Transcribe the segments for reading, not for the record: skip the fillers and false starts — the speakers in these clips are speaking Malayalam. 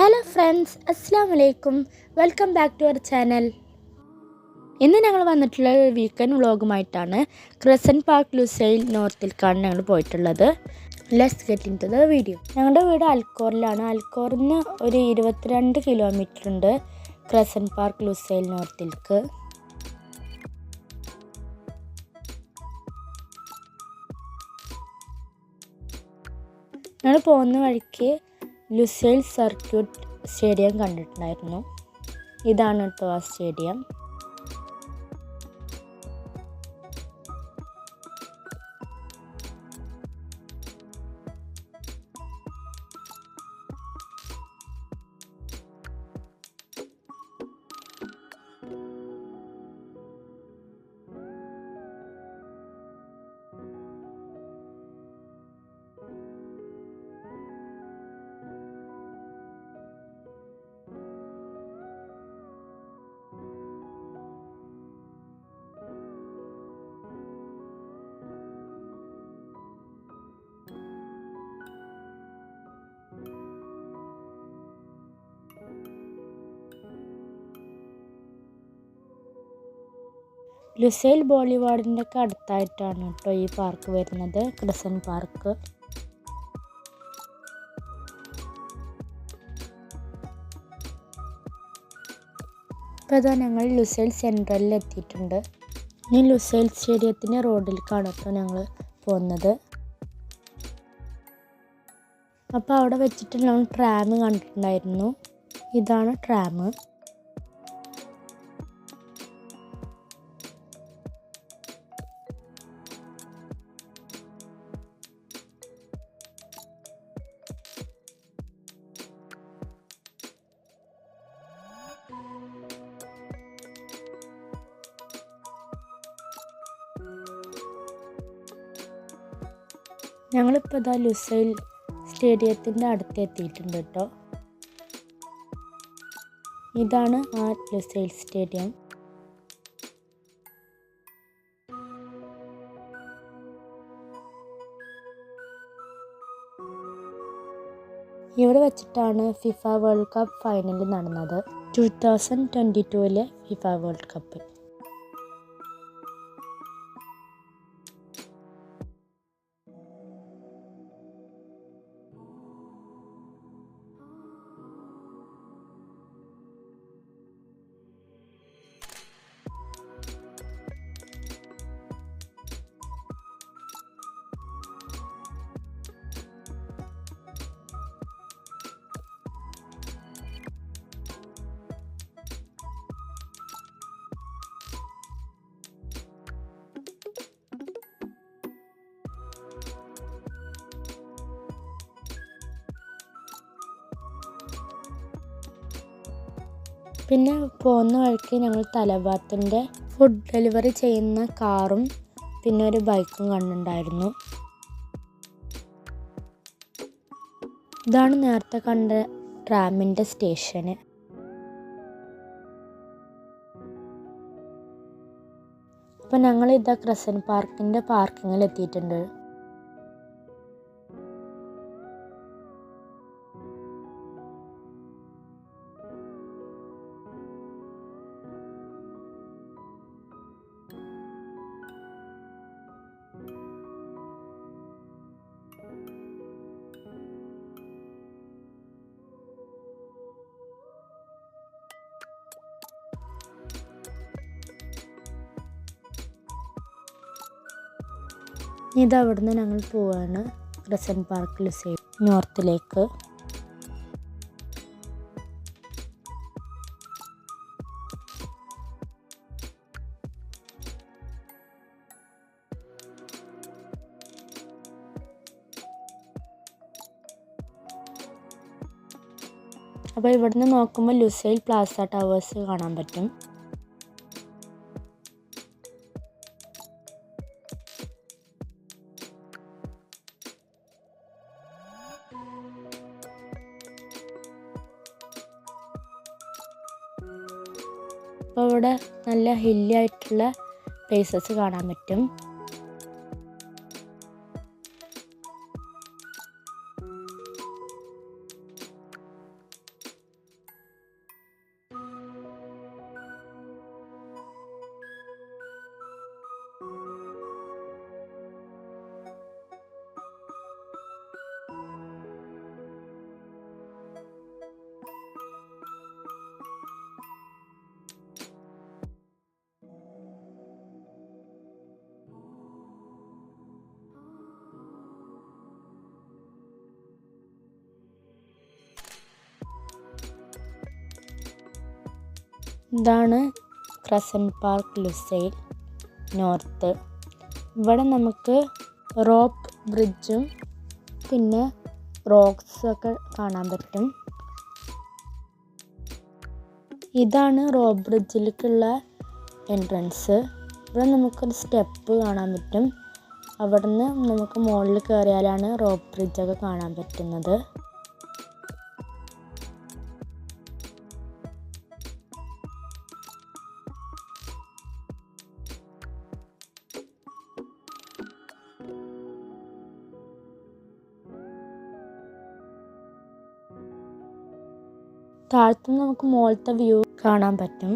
ഹലോ ഫ്രണ്ട്സ്, അസ്സാം വലൈക്കും. Welcome back to our channel. ഇന്ന് ഞങ്ങൾ വന്നിട്ടുള്ള വീക്കെൻഡ് വ്ളോഗുമായിട്ടാണ്. ക്രസൻറ്റ് പാർക്ക് ലുസൈൽ നോർത്തിലേക്കാണ് ഞങ്ങൾ പോയിട്ടുള്ളത്. Let's get into the video. ഞങ്ങളുടെ വീട് അൽക്കോറിലാണ്. അൽക്കോറിൽ നിന്ന് ഒരു 22 കിലോമീറ്റർ ഉണ്ട് ക്രസൻറ്റ് പാർക്ക് ലുസൈൽ നോർത്തിലേക്ക്. ഞങ്ങൾ പോകുന്ന വഴിക്ക് ലുസൈൽ സർക്യൂട്ട് സ്റ്റേഡിയം കണ്ടിട്ടുണ്ടായിരുന്നു. ഇതാണ് കേട്ടോ ആ സ്റ്റേഡിയം. ലുസൈൽ ബോളിവാർഡിൻ്റെ ഒക്കെ അടുത്തായിട്ടാണ് കേട്ടോ ഈ പാർക്ക് വരുന്നത്, ക്രസൻറ്റ് പാർക്ക്. ഇപ്പോൾ അതാ ഞങ്ങൾ ലുസൈൽ സെൻട്രലിൽ എത്തിയിട്ടുണ്ട്. ഇനി ലുസൈൽ സ്റ്റേഡിയത്തിൻ്റെ റോഡിലേക്കാണ് കേട്ടോ ഞങ്ങൾ പോകുന്നത്. അപ്പോൾ അവിടെ വെച്ചിട്ട് ഞങ്ങൾ ട്രാം കണ്ടിട്ടുണ്ടായിരുന്നു. ഇതാണ് ട്രാം. ഞങ്ങളിപ്പോൾ ഇതാ ലുസൈൽ സ്റ്റേഡിയത്തിൻ്റെ അടുത്ത് എത്തിയിട്ടുണ്ട് കേട്ടോ. ഇതാണ് ആ ലുസൈൽ സ്റ്റേഡിയം. ഇവിടെ വെച്ചിട്ടാണ് ഫിഫ വേൾഡ് കപ്പ് ഫൈനൽ നടന്നത്, 2022 ഫിഫ വേൾഡ് കപ്പ്. പിന്നെ പോകുന്ന വഴിക്ക് ഞങ്ങൾ തലബാത്തിൻ്റെ ഫുഡ് ഡെലിവറി ചെയ്യുന്ന കാറും പിന്നെ ഒരു ബൈക്കും കണ്ടിട്ടുണ്ടായിരുന്നു. ഇതാണ് നേരത്തെ കണ്ട ട്രാമിൻ്റെ സ്റ്റേഷന്. അപ്പോൾ ഞങ്ങൾ ഇതാ ക്രസൻറ്റ് പാർക്കിൻ്റെ പാർക്കിങ്ങിൽ എത്തിയിട്ടുണ്ട്. ഇതവിടുന്ന് ഞങ്ങൾ പോവാണ് ക്രസൻറ്റ് പാർക്ക് ലുസൈൽ നോർത്തിലേക്ക്. അപ്പോൾ ഇവിടുന്ന് നോക്കുമ്പോൾ ലുസൈൽ പ്ലാസ ടവേഴ്സ് കാണാൻ പറ്റും. അപ്പോൾ ഇവിടെ നല്ല ഹില്ലി ആയിട്ടുള്ള പ്ലേസസ് കാണാൻ പറ്റും. ഇതാണ് ക്രസൻറ്റ് പാർക്ക് ലുസൈൽ നോർത്ത്. ഇവിടെ നമുക്ക് റോപ്പ് ബ്രിഡ്ജും പിന്നെ റോക്സൊക്കെ കാണാൻ പറ്റും. ഇതാണ് റോപ്പ് ബ്രിഡ്ജിലേക്കുള്ള എൻട്രൻസ്. ഇവിടെ നമുക്കൊരു സ്റ്റെപ്പ് കാണാൻ പറ്റും. അവിടുന്ന് നമുക്ക് മുകളിൽ കയറിയാലാണ് റോപ്പ് ബ്രിഡ്ജൊക്കെ കാണാൻ പറ്റുന്നത്. താഴത്തുനിന്ന് നമുക്ക് മുകളിലത്തെ വ്യൂ കാണാൻ പറ്റും.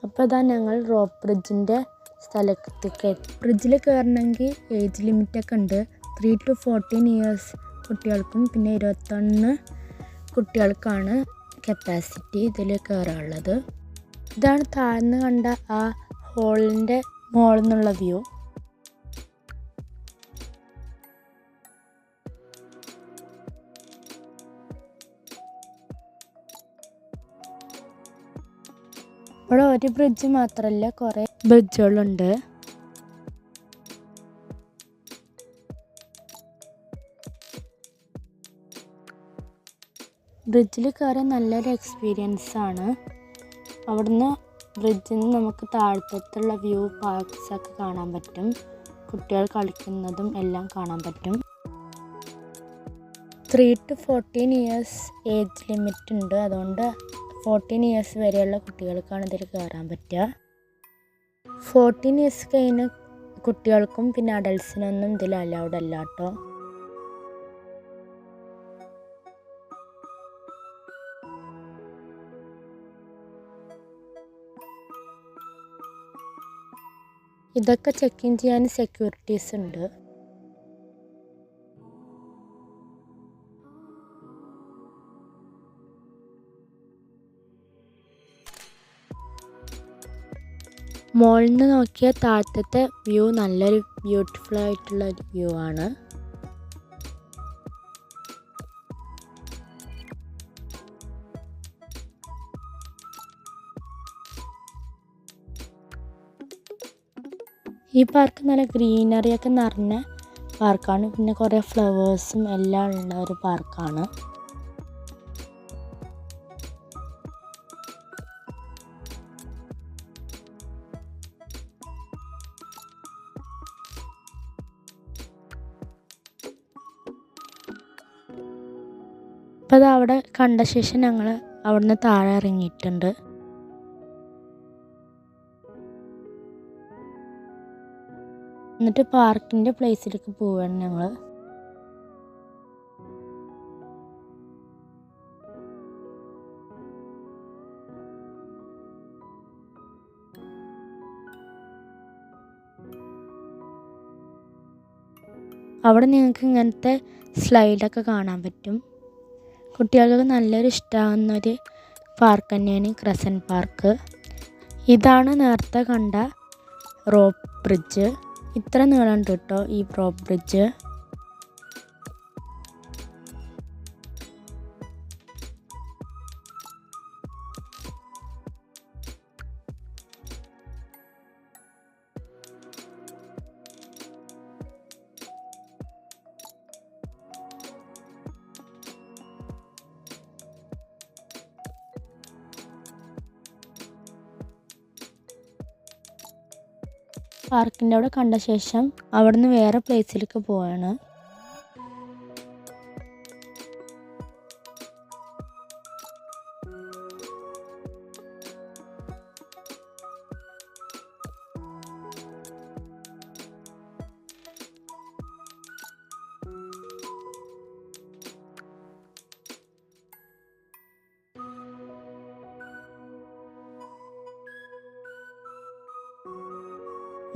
അപ്പോൾ ഇതാ ഞങ്ങൾ റോപ്പ് ബ്രിഡ്ജിൻ്റെ സ്ഥലത്തേക്ക് എത്തി. ബ്രിഡ്ജിൽ കയറണമെങ്കിൽ ഏജ് ലിമിറ്റൊക്കെ ഉണ്ട്. 3 to 14 ഇയേഴ്സ് കുട്ടികൾക്കും പിന്നെ 21 കുട്ടികൾക്കാണ് കപ്പാസിറ്റി ഇതിൽ കയറാനുള്ളത്. ഇതാണ് താഴ്ന്ന് കണ്ട ആ ഹോളിൻ്റെ മുകളിൽ നിന്നുള്ള വ്യൂ. ഇവിടെ ഒരു ബ്രിഡ്ജ് മാത്രമല്ല, കുറേ ബ്രിഡ്ജുകളുണ്ട്. ബ്രിഡ്ജിൽ കയറാൻ നല്ലൊരു എക്സ്പീരിയൻസ് ആണ്. അവിടുന്ന് ബ്രിഡ്ജിൽ നിന്ന് നമുക്ക് താഴത്തുള്ള വ്യൂ പാർക്സൊക്കെ കാണാൻ പറ്റും. കുട്ടികൾ കളിക്കുന്നതും എല്ലാം കാണാൻ പറ്റും. 3 to 14 ഇയേഴ്സ് ഏജ് ലിമിറ്റ് ഉണ്ട്. അതുകൊണ്ട് 14 ഇയേഴ്സ് വരെയുള്ള കുട്ടികൾക്കാണ് ഇതിൽ കയറാൻ പറ്റുക. 14 ഇയേഴ്സ് കഴിഞ്ഞ കുട്ടികൾക്കും പിന്നെ അഡൾട്ട്സിനൊന്നും ഇതിൽ അലൗഡ് അല്ല കേട്ടോ. ഇതൊക്കെ ചെക്ക് ഇൻ ചെയ്യാൻ സെക്യൂരിറ്റീസ് ഉണ്ട്. മുകളിൽ നിന്ന് നോക്കിയാൽ താഴത്തെ വ്യൂ നല്ലൊരു ബ്യൂട്ടിഫുൾ ആയിട്ടുള്ള ഒരു വ്യൂ ആണ്. ഈ പാർക്ക് നല്ല ഗ്രീനറിയൊക്കെ നിറഞ്ഞ പാർക്കാണ്. പിന്നെ കുറേ ഫ്ലവേഴ്സും എല്ലാം ഉള്ള ഒരു പാർക്കാണ്. അപ്പോൾ അത് അവിടെ കണ്ട ശേഷം ഞങ്ങൾ അവിടുന്ന് താഴെ ഇറങ്ങിയിട്ടുണ്ട്. എന്നിട്ട് പാർക്കിൻ്റെ പ്ലേസിലേക്ക് പോവുകയാണ് ഞങ്ങൾ. അവിടെ നിങ്ങൾക്ക് ഇങ്ങനത്തെ സ്ലൈഡൊക്കെ കാണാൻ പറ്റും. കുട്ടികൾക്ക് നല്ലൊരു ഇഷ്ടമാകുന്നൊരു പാർക്ക് തന്നെയാണ് ക്രസൻറ്റ് പാർക്ക്. ഇതാണ് നേരത്തെ കണ്ട റോപ്പ് ബ്രിഡ്ജ്. ഇത്ര നീളമുണ്ട് കേട്ടോ ഈ റോപ്പ് ബ്രിഡ്ജ്. പാർക്കിൻ്റെ അവിടെ കണ്ട ശേഷം അവിടുന്ന് വേറെ പ്ലേസിലേക്ക് പോവാണ്.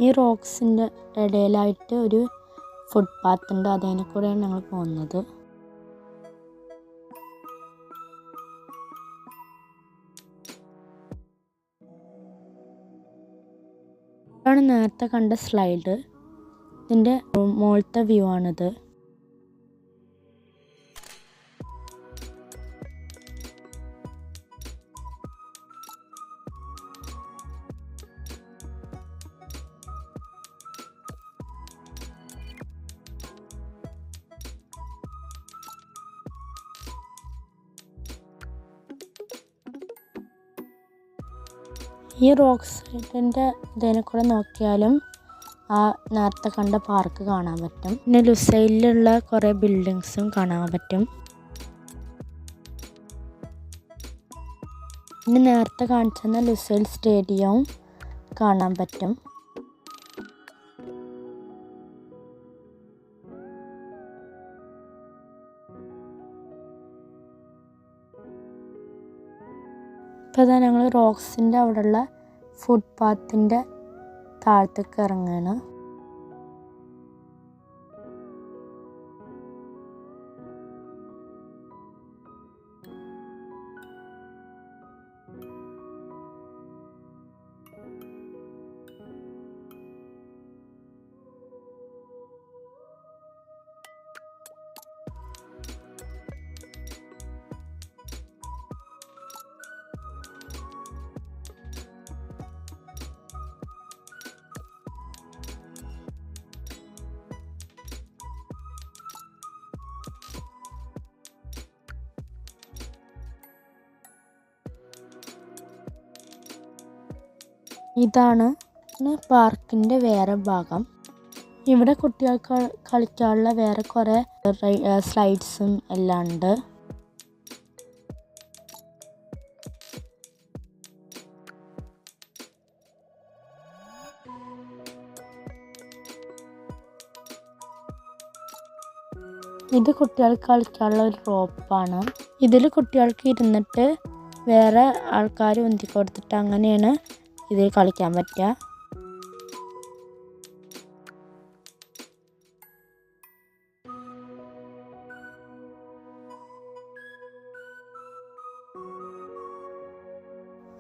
ഈ റോക്സിൻ്റെ ഇടയിലായിട്ട് ഒരു ഫുട്പാത്ത് ഉണ്ട്, അതിനെ കൂടെയാണ് ഞങ്ങൾ പോകുന്നത്. ഇതാണ് നേരത്തെ കണ്ട സ്ലൈഡ്. ഇതിൻ്റെ മുകളിലത്തെ വ്യൂ ആണിത്. ഈ റോക്ക് സൈഡിൻ്റെ ഇതിനെ കൂടെ നോക്കിയാലും ആ നേരത്തെ കണ്ട പാർക്ക് കാണാൻ പറ്റും. പിന്നെ ലുസൈലിലുള്ള കുറേ ബിൽഡിങ്സും കാണാൻ പറ്റും. പിന്നെ നേരത്തെ കാണിച്ചെന്ന ലുസൈൽ സ്റ്റേഡിയവും കാണാൻ പറ്റും. ഇപ്പോൾ ഇതാ ഞങ്ങൾ റോക്സിൻ്റെ അവിടെയുള്ള ഫുട്പാത്തിൻ്റെ താഴത്തേക്ക് ഇറങ്ങുകയാണ്. ഇതാണ് പാർക്കിൻ്റെ വേറെ ഭാഗം. ഇവിടെ കുട്ടികൾക്ക് കളിക്കാനുള്ള വേറെ കുറേ സ്ലൈഡ്സും എല്ലാം ഉണ്ട്. ഇത് കുട്ടികൾക്ക് കളിക്കാനുള്ള ഒരു റോപ്പാണ്. ഇതിൽ കുട്ടികൾക്ക് ഇരുന്നിട്ട് വേറെ ആൾക്കാർ ഉന്തി കൊടുത്തിട്ട് അങ്ങനെയാണ് ഇതിൽ കളിക്കാൻ പറ്റുക.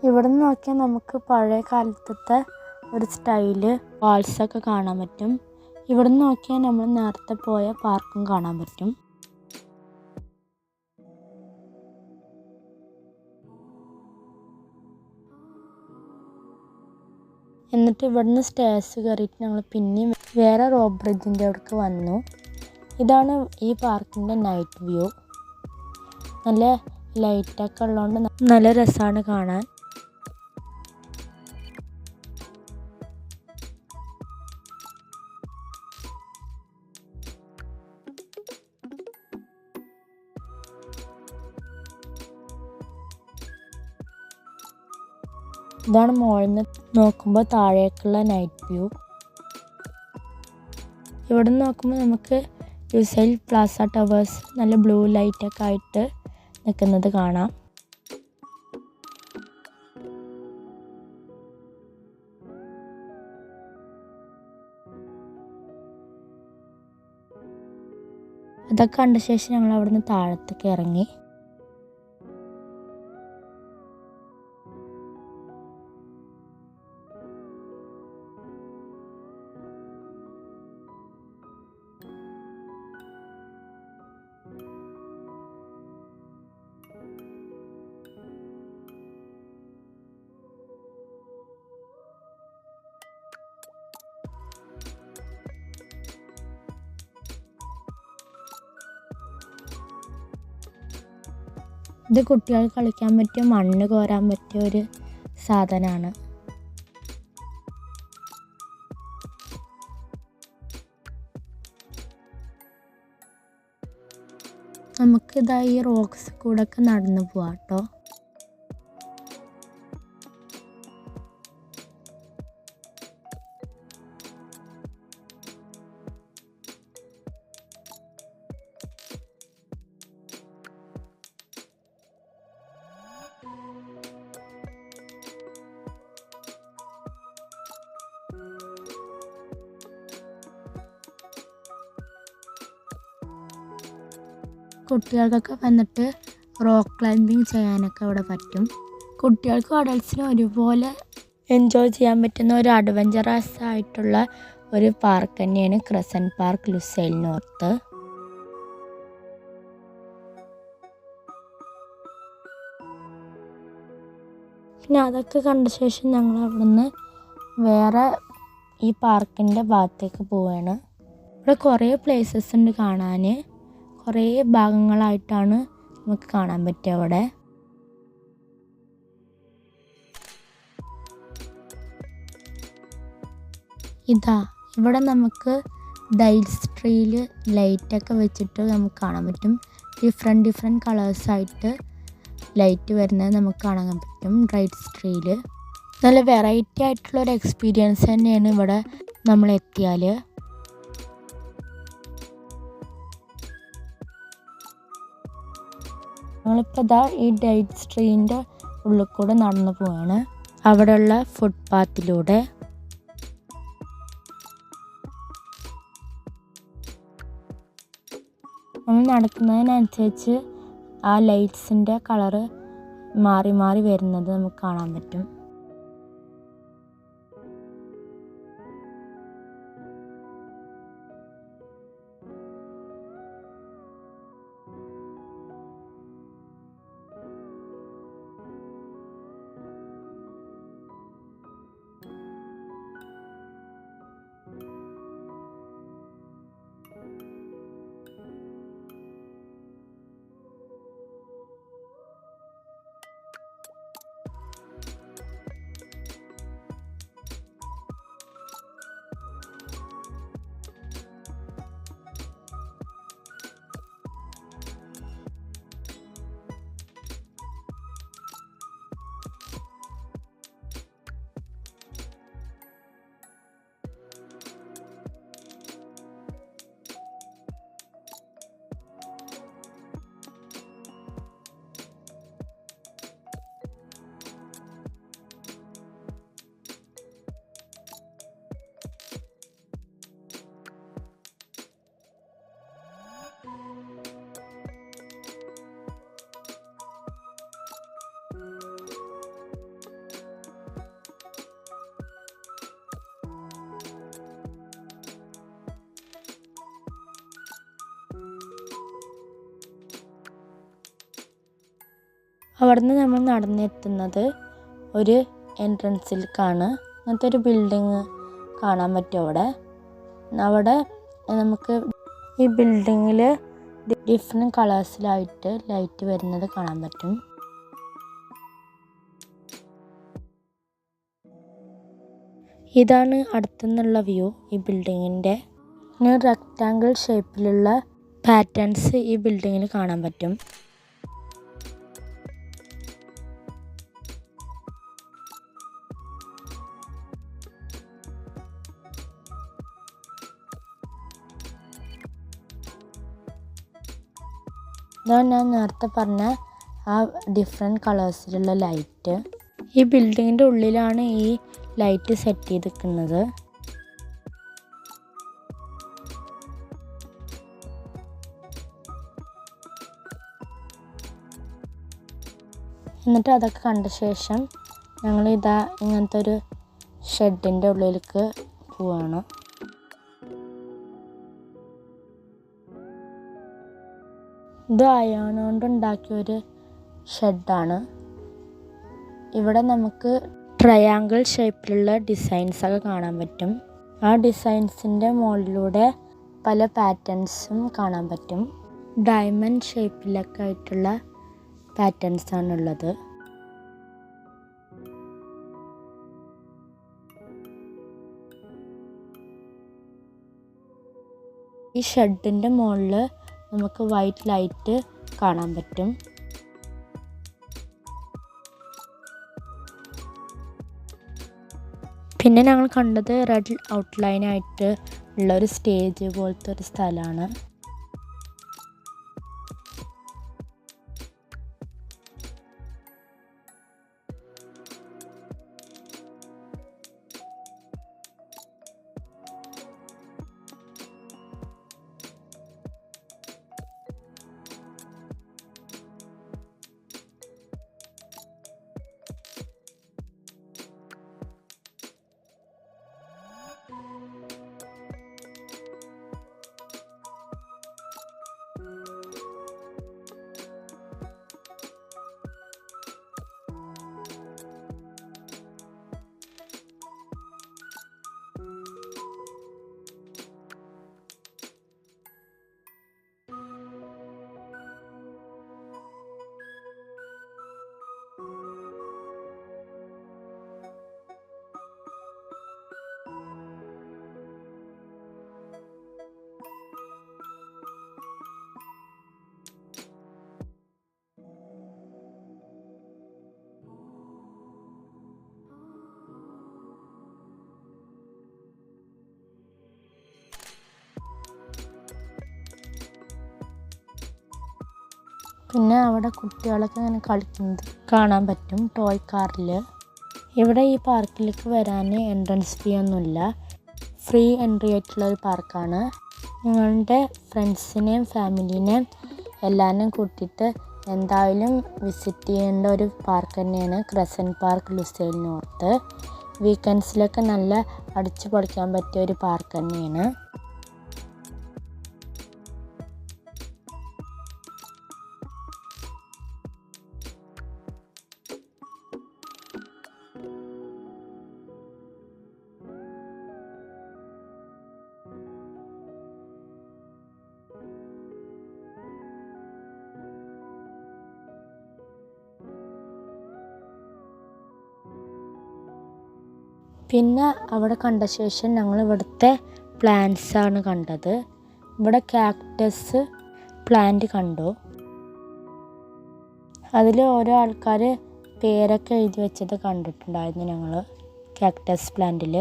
ഇവിടെ നിന്ന് നോക്കിയാൽ നമുക്ക് പഴയ കാലത്തെ ഒരു സ്റ്റൈല് വാൾസൊക്കെ കാണാൻ പറ്റും. ഇവിടെ നിന്ന് നോക്കിയാൽ നമ്മൾ നേരത്തെ പോയ പാർക്കും കാണാൻ പറ്റും. എന്നിട്ട് ഇവിടുന്ന് സ്റ്റേഴ്സ് കയറിയിട്ട് ഞങ്ങൾ പിന്നെയും വേറെ റോപ്പ് ബ്രിഡ്ജിൻ്റെ അവിടേക്ക് വന്നു. ഇതാണ് ഈ പാർക്കിൻ്റെ നൈറ്റ് വ്യൂ. നല്ല ലൈറ്റൊക്കെ ഉള്ളതുകൊണ്ട് നല്ല രസമാണ് കാണാൻ. ഇതാണ് മുകളിൽ നിന്ന് നോക്കുമ്പോൾ താഴേക്കുള്ള നൈറ്റ് വ്യൂ. ഇവിടെ നിന്ന് നോക്കുമ്പോൾ നമുക്ക് ലുസൈൽ പ്ലാസ ടവേഴ്സ് നല്ല ബ്ലൂ ലൈറ്റൊക്കെ ആയിട്ട് നിൽക്കുന്നത് കാണാം. അതൊക്കെ കണ്ട ശേഷം ഞങ്ങൾ അവിടെ നിന്ന് താഴത്തേക്ക് ഇറങ്ങി. ഇത് കുട്ടികൾക്ക് കളിക്കാൻ പറ്റിയ മണ്ണ് കോരാൻ പറ്റിയ ഒരു സാധനമാണ്. നമുക്കിതാ ഈ റോക്സ് കൂടെ ഒക്കെ നടന്നു പോവാം കേട്ടോ. കുട്ടികൾക്കൊക്കെ വന്നിട്ട് റോക്ക് ക്ലൈമ്പിങ് ചെയ്യാനൊക്കെ ഇവിടെ പറ്റും. കുട്ടികൾക്കും അഡൾട്ട്സിനും ഒരുപോലെ എൻജോയ് ചെയ്യാൻ പറ്റുന്ന ഒരു അഡ്വഞ്ചറസ് ആയിട്ടുള്ള ഒരു പാർക്ക് തന്നെയാണ് ക്രസൻറ്റ് പാർക്ക് ലുസൈൽ നോർത്ത്. പിന്നെ അതൊക്കെ കണ്ട ശേഷം ഞങ്ങൾ അവിടുന്ന് വേറെ ഈ പാർക്കിൻ്റെ ഭാഗത്തേക്ക് പോവുകയാണ്. ഇവിടെ കുറേ പ്ലേസസ് ഉണ്ട് കാണാൻ. കുറേ ഭാഗങ്ങളായിട്ടാണ് നമുക്ക് കാണാൻ പറ്റുക അവിടെ. ഇവിടെ നമുക്ക് ഡൈൽസ് ട്രീയിൽ ലൈറ്റൊക്കെ വെച്ചിട്ട് നമുക്ക് കാണാൻ പറ്റും. ഡിഫറെൻറ്റ് കളേഴ്സായിട്ട് ലൈറ്റ് വരുന്നത് നമുക്ക് കാണാൻ പറ്റും ഡൈൽസ് ട്രീയിൽ. നല്ല വെറൈറ്റി ആയിട്ടുള്ളൊരു എക്സ്പീരിയൻസ് തന്നെയാണ് ഇവിടെ നമ്മൾ എത്തിയാൽ. ഞങ്ങളിപ്പോൾ ഈ ഡൈൽസ് ട്രീൻ്റെ ഉള്ളിൽ കൂടെ നടന്നു പോവാണ്. അവിടെയുള്ള ഫുട്പാത്തിലൂടെ നമ്മൾ നടക്കുന്നതിനനുസരിച്ച് ആ ലൈറ്റ്സിൻ്റെ കളറ് മാറി മാറി വരുന്നത് നമുക്ക് കാണാൻ പറ്റും. അവിടുന്ന് നമ്മൾ നടന്നെത്തുന്നത് ഒരു എൻട്രൻസിലേക്കാണ്. അങ്ങനത്തെ ഒരു ബിൽഡിങ് കാണാൻ പറ്റും അവിടെ നമുക്ക് ഈ ബിൽഡിങ്ങിൽ ഡിഫറെൻറ്റ് കളേഴ്സിലായിട്ട് ലൈറ്റ് വരുന്നത് കാണാൻ പറ്റും. ഇതാണ് അടുത്തുനിന്നുള്ള വ്യൂ ഈ ബിൽഡിങ്ങിൻ്റെ. ഇങ്ങനെ റെക്റ്റാങ്കിൾ ഷേപ്പിലുള്ള പാറ്റേൺസ് ഈ ബിൽഡിങ്ങിൽ കാണാൻ പറ്റും. ഇതാണ് ഞാൻ നേരത്തെ പറഞ്ഞ ആ ഡിഫറെൻറ്റ് കളേഴ്സിലുള്ള ലൈറ്റ്. ഈ ബിൽഡിങ്ങിൻ്റെ ഉള്ളിലാണ് ഈ ലൈറ്റ് സെറ്റ് ചെയ്തിരിക്കുന്നത്. എന്നിട്ട് അതൊക്കെ കണ്ട ശേഷം ഞങ്ങളിതാ ഇങ്ങനത്തെ ഒരു ഷെഡിൻ്റെ ഉള്ളിലേക്ക് പോവാണ്. ഇത് അയൺ കൊണ്ട് ഉണ്ടാക്കിയൊരു ഷെഡാണ്. ഇവിടെ നമുക്ക് ട്രയാങ്കിൾ ഷേപ്പിലുള്ള ഡിസൈൻസൊക്കെ കാണാൻ പറ്റും. ആ ഡിസൈൻസിൻ്റെ മുകളിലൂടെ പല പാറ്റേൺസും കാണാൻ പറ്റും. ഡയമണ്ട് ഷേപ്പിലൊക്കെ ആയിട്ടുള്ള പാറ്റേൺസാണുള്ളത്. ഈ ഷെഡിൻ്റെ മുകളിൽ നമുക്ക് വൈറ്റ് ലൈറ്റ് കാണാൻ പറ്റും. പിന്നെ ഞങ്ങൾ കണ്ടത് റെഡ് ഔട്ട്ലൈനായിട്ട് ഉള്ളൊരു സ്റ്റേജ് പോലത്തെ ഒരു സ്ഥലമാണ്. പിന്നെ അവിടെ കുട്ടികളൊക്കെ ഇങ്ങനെ കളിക്കുന്നത് കാണാൻ പറ്റും ടോയ് കാറിൽ. ഇവിടെ ഈ പാർക്കിലേക്ക് വരാൻ എൻട്രൻസ് ഫീ ഒന്നുമില്ല, ഫ്രീ എൻട്രി ആയിട്ടുള്ള ഒരു പാർക്കാണ്. നിങ്ങളുടെ ഫ്രണ്ട്സിനെയും ഫാമിലീനെയും എല്ലാവരെയും കൂട്ടിയിട്ട് എന്തായാലും വിസിറ്റ് ചെയ്യേണ്ട ഒരു പാർക്ക് തന്നെയാണ് ക്രസൻറ്റ് പാർക്ക് ലുസൈൽ നോർത്ത്. വീക്കെൻഡ്സിലൊക്കെ നല്ല അടിച്ചു പൊളിക്കാൻ പറ്റിയ ഒരു പാർക്ക് തന്നെയാണ്. പിന്നെ അവിടെ കണ്ട ശേഷം ഞങ്ങൾ ഇവിടുത്തെ പ്ലാന്റ്സാണ് കണ്ടത്. ഇവിടെ കാക്ടസ് പ്ലാന്റ് കണ്ടു. അതിൽ ഓരോ ആൾക്കാർ പേരൊക്കെ എഴുതി വെച്ചത് കണ്ടിട്ടുണ്ടായിരുന്നു ഞങ്ങൾ കാക്ടസ് പ്ലാന്റിൽ.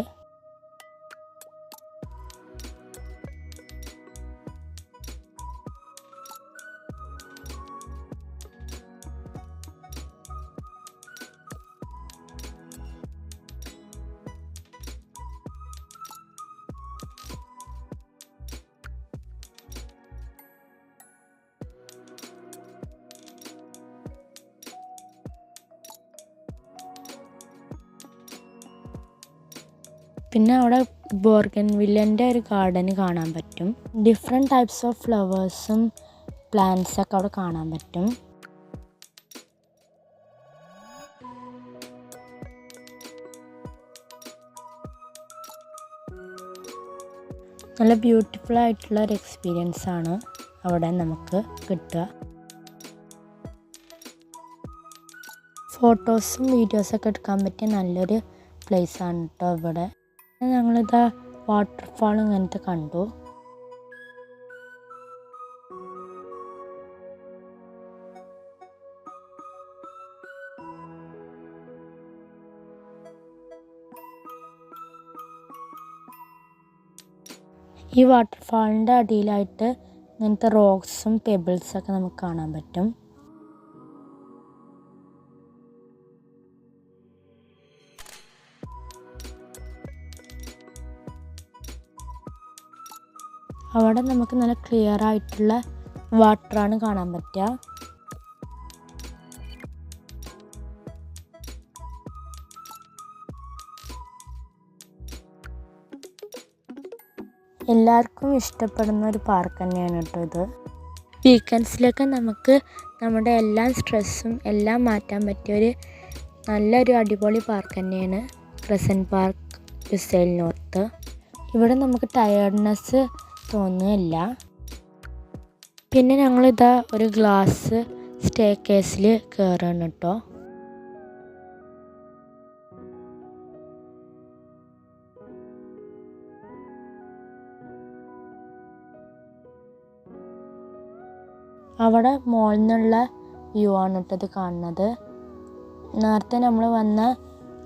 പിന്നെ അവിടെ ബോർഗൻവില്ലൻ്റെ ഒരു ഗാർഡൻ കാണാൻ പറ്റും. ഡിഫറെൻറ്റ് ടൈപ്സ് ഓഫ് ഫ്ലവേഴ്സും പ്ലാന്റ്സൊക്കെ അവിടെ കാണാൻ പറ്റും. നല്ല ബ്യൂട്ടിഫുൾ ആയിട്ടുള്ള ഒരു എക്സ്പീരിയൻസ് ആണ് അവിടെ നമുക്ക് കിട്ടുക. ഫോട്ടോസും വീഡിയോസൊക്കെ എടുക്കാൻ പറ്റിയ നല്ലൊരു പ്ലേസ് ആണ് കേട്ടോ ഇവിടെ. ഞങ്ങളിതാ വാട്ടർഫാൾ ഇങ്ങനത്തെ കണ്ടു. ഈ വാട്ടർഫാളിൻ്റെ അടിയിലായിട്ട് ഇങ്ങനത്തെ റോക്സും പെബിൾസൊക്കെ നമുക്ക് കാണാൻ പറ്റും. അവിടെ നമുക്ക് നല്ല ക്ലിയർ ആയിട്ടുള്ള വാട്ടറാണ് കാണാൻ പറ്റുക. എല്ലാവർക്കും ഇഷ്ടപ്പെടുന്ന ഒരു പാർക്ക് തന്നെയാണ് കേട്ടോ ഇത്. വീക്കെൻഡ്സിലൊക്കെ നമുക്ക് നമ്മുടെ എല്ലാ സ്ട്രെസ്സും എല്ലാം മാറ്റാൻ പറ്റിയൊരു നല്ലൊരു അടിപൊളി പാർക്ക് തന്നെയാണ് ക്രസൻറ്റ് പാർക്ക് ലുസൈൽ നോർത്ത്. ഇവിടെ നമുക്ക് ടയേർഡ്നെസ് തോന്നുന്നില്ല. പിന്നെ ഞങ്ങളിതാ ഒരു ഗ്ലാസ് സ്റ്റേ കേസിൽ കയറാണ് കേട്ടോ. അവിടെ മോളിൽ നിന്നുള്ള വ്യൂ ആണ് കേട്ടോ ഇത് കാണുന്നത്. നേരത്തെ നമ്മൾ വന്ന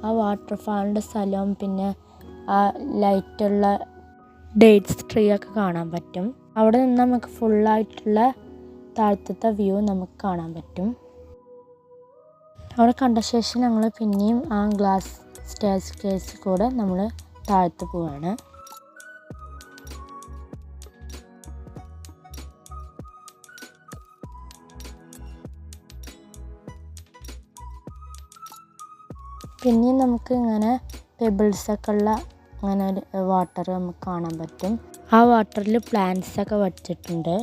ആ വാട്ടർഫാളിൻ്റെ സ്ഥലവും പിന്നെ ആ ലൈറ്റുള്ള ഡേറ്റ്സ് ട്രീ ഒക്കെ കാണാൻ പറ്റും. അവിടെ നിന്ന് നമുക്ക് ഫുള്ളായിട്ടുള്ള താഴത്തെ വ്യൂ നമുക്ക് കാണാൻ പറ്റും. അവിടെ കണ്ട ശേഷം ഞങ്ങൾ പിന്നെയും ആ ഗ്ലാസ് സ്റ്റെയർസ് കേസ് കൂടെ നമ്മൾ താഴത്ത് പോവാണ്. പിന്നെയും നമുക്ക് ഇങ്ങനെ പെബിൾസൊക്കെ ഉള്ള അങ്ങനെ ഒരു വാട്ടർ നമുക്ക് കാണാൻ പറ്റും. ആ വാട്ടറിൽ പ്ലാന്റ്സൊക്കെ വച്ചിട്ടുണ്ട്.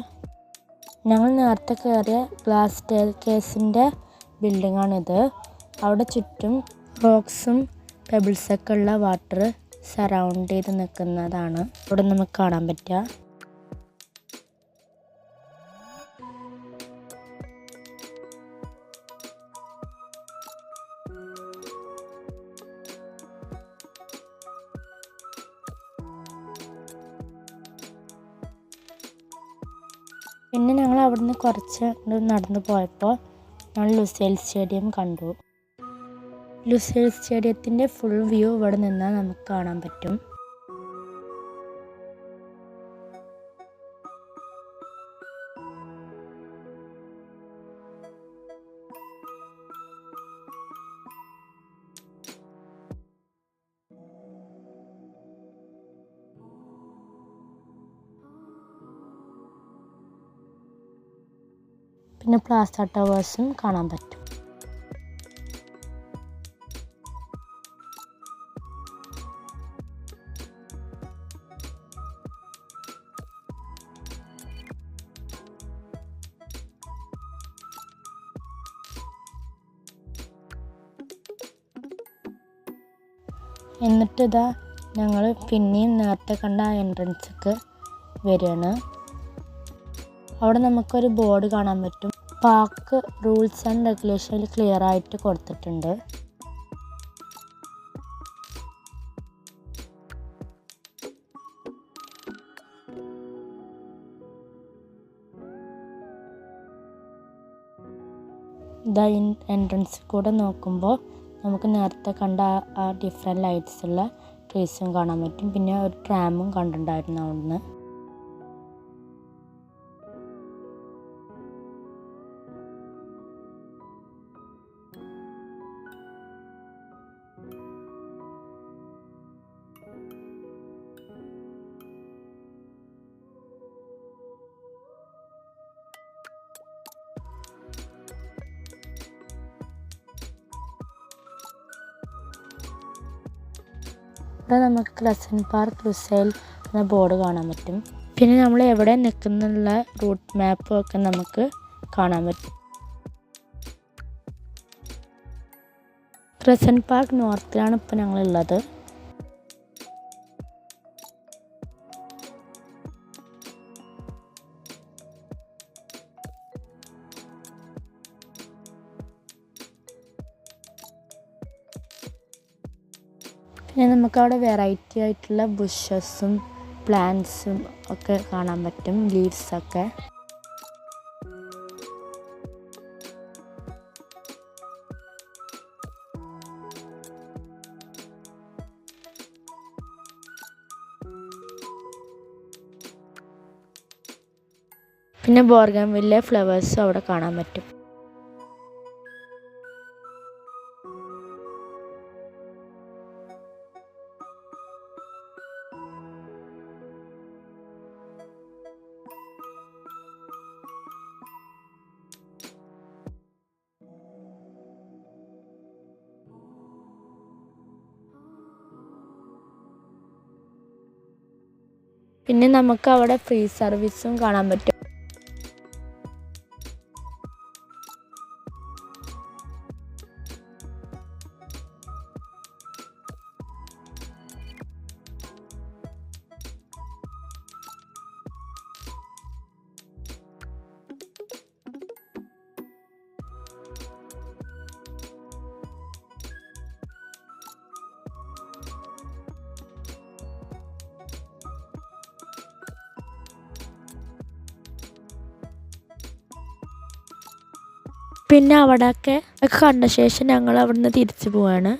ഞങ്ങൾ നേരത്തെ കയറിയ ഗ്ലാസ് സ്റ്റെയർ കേസിൻ്റെ ബിൽഡിങ്ങാണിത്. അവിടെ ചുറ്റും റോക്സും പെബിൾസൊക്കെ ഉള്ള വാട്ടർ സറൗണ്ട് ചെയ്ത് നിൽക്കുന്നതാണ് ഇവിടെ നമുക്ക് കാണാൻ പറ്റുക. പിന്നെ ഞങ്ങൾ അവിടുന്ന് കുറച്ച് നടന്നു പോയപ്പോൾ ഞങ്ങൾ ലുസൈൽ സ്റ്റേഡിയം കണ്ടു. ലുസൈൽ സ്റ്റേഡിയത്തിൻ്റെ ഫുൾ വ്യൂ ഇവിടെ നിന്നാൽ നമുക്ക് കാണാൻ പറ്റും. പിന്നെ പ്ലാസ ടവേഴ്സും കാണാൻ പറ്റും. എന്നിട്ട് ഇതാ ഞങ്ങൾ പിന്നെയും നേരത്തെ കണ്ട ആ എൻട്രൻസിലേക്ക് വരികയാണ്. അവിടെ നമുക്കൊരു ബോർഡ് കാണാൻ പറ്റും. പാർക്ക് റൂൾസ് ആൻഡ് റെഗുലേഷനിൽ ക്ലിയർ ആയിട്ട് കൊടുത്തിട്ടുണ്ട്. ഇതാ എൻട്രൻസിൽ കൂടെ നോക്കുമ്പോൾ നമുക്ക് നേരത്തെ കണ്ട ആ ഡിഫറെൻറ്റ് ലൈറ്റ്സ് ഉള്ള ട്രീസും കാണാൻ പറ്റും. പിന്നെ ഒരു ട്രാമും കണ്ടിട്ടുണ്ടായിരുന്നു അവിടുന്ന്. ഇവിടെ നമുക്ക് ക്രസൻറ്റ് പാർക്ക് ലുസൈൽ എന്ന ബോർഡ് കാണാൻ പറ്റും. പിന്നെ നമ്മൾ എവിടെ നിൽക്കുന്നുള്ള റൂട്ട് മാപ്പും ഒക്കെ നമുക്ക് കാണാൻ പറ്റും. ക്രസൻറ്റ് പാർക്ക് നോർത്തിലാണ് ഇപ്പോൾ ഞങ്ങളുള്ളത്. പിന്നെ നമുക്കവിടെ വെറൈറ്റി ആയിട്ടുള്ള ബുഷസും പ്ലാന്റ്സും ഒക്കെ കാണാൻ പറ്റും, ലീവ്സൊക്കെ. പിന്നെ ബോർഗൻവില്ലെ ഫ്ലവേഴ്സും അവിടെ കാണാൻ പറ്റും. പിന്നെ നമുക്ക് അവിടെ ഫ്രീ സർവീസും കാണാൻ പറ്റും. പിന്നെ അവിടെയൊക്കെ കണ്ട ശേഷം ഞങ്ങൾ അവിടുന്ന് തിരിച്ചു പോവാണ്.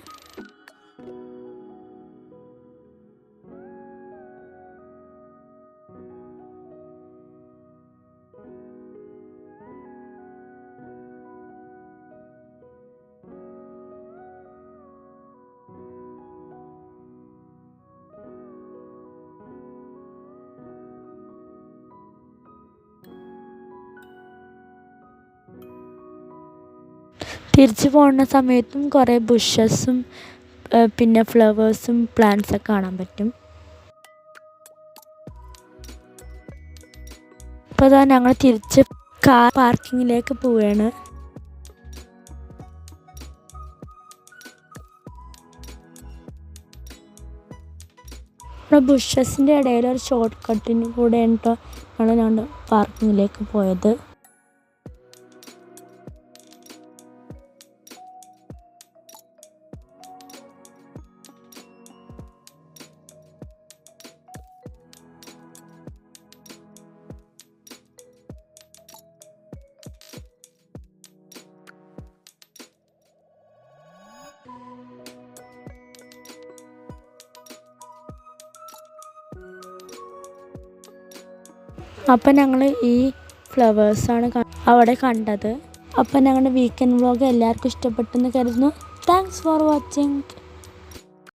തിരിച്ചു പോകുന്ന സമയത്തും കുറേ ബുഷസും പിന്നെ ഫ്ലവേഴ്സും പ്ലാന്റ്സൊക്കെ കാണാൻ പറ്റും. ഇപ്പോൾ അതാ ഞങ്ങൾ തിരിച്ച് കാർ പാർക്കിങ്ങിലേക്ക് പോവുകയാണ്. നമ്മുടെ ബുഷസിൻ്റെ ഇടയിൽ ഒരു ഷോർട്ട് കട്ടിന് കൂടെ ഞങ്ങൾ പാർക്കിങ്ങിലേക്ക് പോയത്. അപ്പം ഞങ്ങൾ ഈ ഫ്ലവേഴ്സാണ് അവിടെ കണ്ടത്. അപ്പം ഞങ്ങളുടെ വീക്കെൻഡ് വ്ളോഗ് എല്ലാവർക്കും ഇഷ്ടപ്പെട്ടെന്ന് കരുതുന്നു. Thanks for watching.